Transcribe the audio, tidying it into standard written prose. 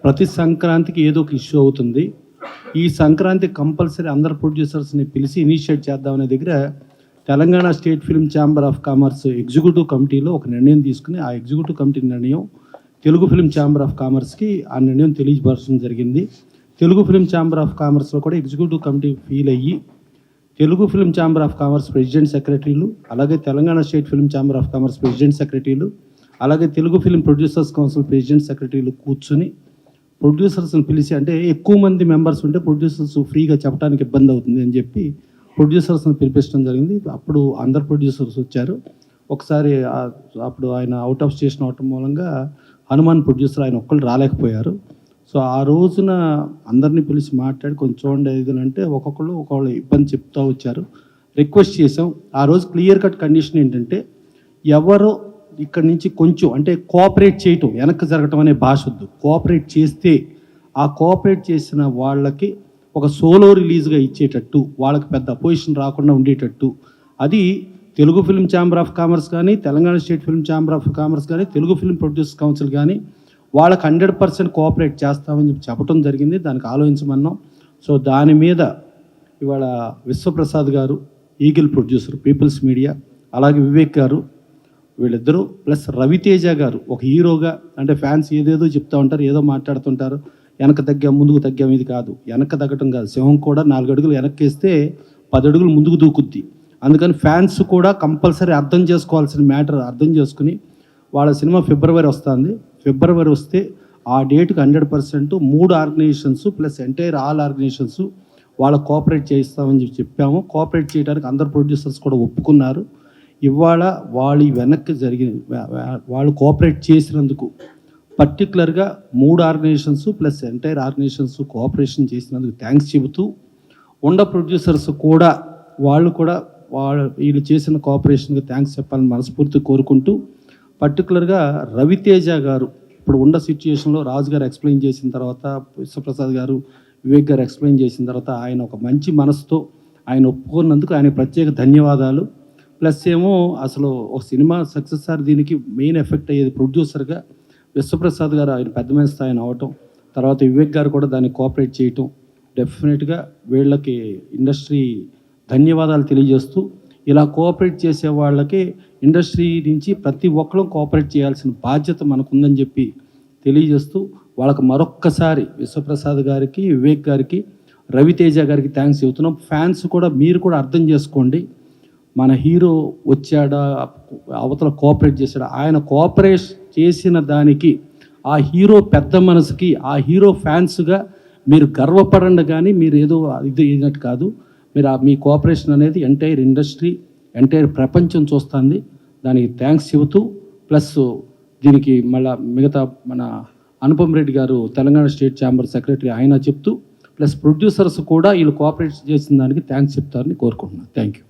ప్రతి సంక్రాంతికి ఏదో ఒక ఇష్యూ అవుతుంది. ఈ సంక్రాంతి కంపల్సరీ అందరు ప్రొడ్యూసర్స్ని పిలిచి ఇనిషియేట్ చేద్దామనే దగ్గర Telangana state film chamber of commerce executive కమిటీలో ఒక నిర్ణయం తీసుకుని, ఆ ఎగ్జిక్యూటివ్ కమిటీ నిర్ణయం తెలుగు ఫిల్మ్ ఛాంబర్ ఆఫ్ కామర్స్కి ఆ నిర్ణయం తెలియపరచడం జరిగింది. తెలుగు ఫిల్మ్ ఛాంబర్ ఆఫ్ కామర్స్లో కూడా ఎగ్జిక్యూటివ్ కమిటీ ఫీల్ అయ్యి Telugu film chamber of commerce president సెక్రటరీలు, అలాగే Telangana state film chamber of commerce president సెక్రటరీలు, అలాగే Telugu film producers council president సెక్రటరీలు కూర్చుని ప్రొడ్యూసర్స్ని పిలిచి, అంటే ఎక్కువ మంది మెంబర్స్ ఉంటే ప్రొడ్యూసర్స్ ఫ్రీగా చెప్పడానికి ఇబ్బంది అవుతుంది అని చెప్పి ప్రొడ్యూసర్స్ని పిలిపించడం జరిగింది. అప్పుడు అందరు ప్రొడ్యూసర్స్ వచ్చారు. ఒకసారి అప్పుడు ఆయన అవుట్ ఆఫ్ స్టేషన్ అవటం మూలంగా హనుమాన్ ప్రొడ్యూసర్ ఆయన ఒక్కళ్ళు రాలేకపోయారు. సో ఆ రోజున అందరినీ పిలిచి మాట్లాడి కొంచెం చూడండి ఇది అంటే ఒక్కొక్కళ్ళు ఇబ్బంది చెప్తూ వచ్చారు. రిక్వెస్ట్ చేసాం. ఆ రోజు క్లియర్ కట్ కండిషన్ ఏంటంటే, ఎవరో ఇక్కడి నుంచి కొంచెం అంటే కోఆపరేట్ చేయటం, వెనక్కి జరగటం అనే భాష వద్దు. కోఆపరేట్ చేస్తే ఆ కోఆపరేట్ చేసిన వాళ్ళకి ఒక సోలో రిలీజ్గా ఇచ్చేటట్టు, వాళ్ళకి పెద్ద అపోజిషన్ రాకుండా ఉండేటట్టు, అది Telugu film chamber of commerce కానీ, Telangana state film chamber of commerce కానీ, తెలుగు ఫిల్మ్ ప్రొడ్యూసర్స్ కౌన్సిల్ కానీ వాళ్ళకి 100% కోఆపరేట్ చేస్తామని చెప్పి చెప్పడం జరిగింది. దానికి ఆలోచించమన్నాం. సో దాని మీద ఇవాళ విశ్వప్రసాద్ గారు, ఈగిల్ ప్రొడ్యూసర్, పీపుల్స్ మీడియా, అలాగే వివేక్ గారు, వీళ్ళిద్దరూ ప్లస్ రవితేజ గారు ఒక హీరోగా, అంటే ఫ్యాన్స్ ఏదేదో చెప్తూ ఉంటారు, ఏదో మాట్లాడుతుంటారు, వెనక తగ్గాం ముందుకు తగ్గాం. ఇది కాదు, వెనక తగ్గటం కాదు. సింహం కూడా 4 అడుగులు వెనక్కి వేస్తే 10 అడుగులు ముందుకు దూకుద్ది. అందుకని ఫ్యాన్స్ కూడా కంపల్సరీ అర్థం చేసుకోవాల్సిన మ్యాటర్ అర్థం చేసుకుని, వాళ్ళ సినిమా ఫిబ్రవరి వస్తుంది. ఫిబ్రవరి వస్తే ఆ డేట్కి 100% 3 organisations plus entire all organisations వాళ్ళ కోఆపరేట్ చేయిస్తామని చెప్పాము. కోఆపరేట్ చేయడానికి అందరు ప్రొడ్యూసర్స్ కూడా ఒప్పుకున్నారు. ఇవాళ వాళ్ళు వెనక్కి వాళ్ళు కోఆపరేట్ చేసినందుకు పర్టికులర్గా 3 organisations plus entire organisations cooperation చేసినందుకు థ్యాంక్స్ చెబుతూ, ప్రొడ్యూసర్స్ కూడా వీళ్ళు చేసిన కోఆపరేషన్కి థ్యాంక్స్ చెప్పాలని మనస్ఫూర్తి కోరుకుంటూ, పర్టికులర్గా రవితేజ గారు ఇప్పుడు ఉన్న సిచ్యుయేషన్లో రాజు గారు ఎక్స్ప్లెయిన్ చేసిన తర్వాత, విశ్వప్రసాద్ గారు, వివేక్ గారు ఎక్స్ప్లెయిన్ చేసిన తర్వాత ఆయన ఒక మంచి మనసుతో ఆయన ఒప్పుకున్నందుకు ఆయన ప్రత్యేక ధన్యవాదాలు. ప్లస్ ఏమో అసలు ఒక సినిమా సక్సెస్ సార్ దీనికి మెయిన్ ఎఫెక్ట్ అయ్యేది ప్రొడ్యూసర్గా విశ్వప్రసాద్ గారు, ఆయన పెద్ద మనిషి ఆయన అవటం, తర్వాత వివేక్ గారు కూడా దాన్ని కోఆపరేట్ చేయటం, డెఫినెట్గా వీళ్ళకి ఇండస్ట్రీ ధన్యవాదాలు తెలియజేస్తూ, ఇలా కోఆపరేట్ చేసే వాళ్ళకి ఇండస్ట్రీ నుంచి ప్రతి ఒక్కరూ కోఆపరేట్ చేయాల్సిన బాధ్యత మనకుందని చెప్పి తెలియజేస్తూ, వాళ్ళకి మరొక్కసారి విశ్వప్రసాద్ గారికి, వివేక్ గారికి, రవితేజ గారికి థ్యాంక్స్ చెబుతున్నాం. ఫ్యాన్స్ కూడా మీరు కూడా అర్థం చేసుకోండి, మన హీరో వచ్చాడా, అవతల కోఆపరేట్ చేశాడా, ఆయన కోఆపరేట్ చేసిన దానికి ఆ హీరో పెద్ద మనసుకి, ఆ హీరో ఫ్యాన్స్గా మీరు గర్వపడండి. కానీ మీరు ఏదో ఇది అయినట్టు కాదు. మీరు మీ కోఆపరేషన్ అనేది ఎంటైర్ ఇండస్ట్రీ, ఎంటైర్ ప్రపంచం చూస్తుంది. దానికి థ్యాంక్స్ చెబుతూ, ప్లస్ దీనికి మళ్ళీ మిగతా మన అనుపమ్ రెడ్డి గారు తెలంగాణ స్టేట్ ఛాంబర్ సెక్రటరీ ఆయన చెప్తూ, ప్లస్ ప్రొడ్యూసర్స్ కూడా వీళ్ళు కోఆపరేట్ చేసిన దానికి థ్యాంక్స్ చెప్తారని కోరుకుంటున్నాను. Thank you.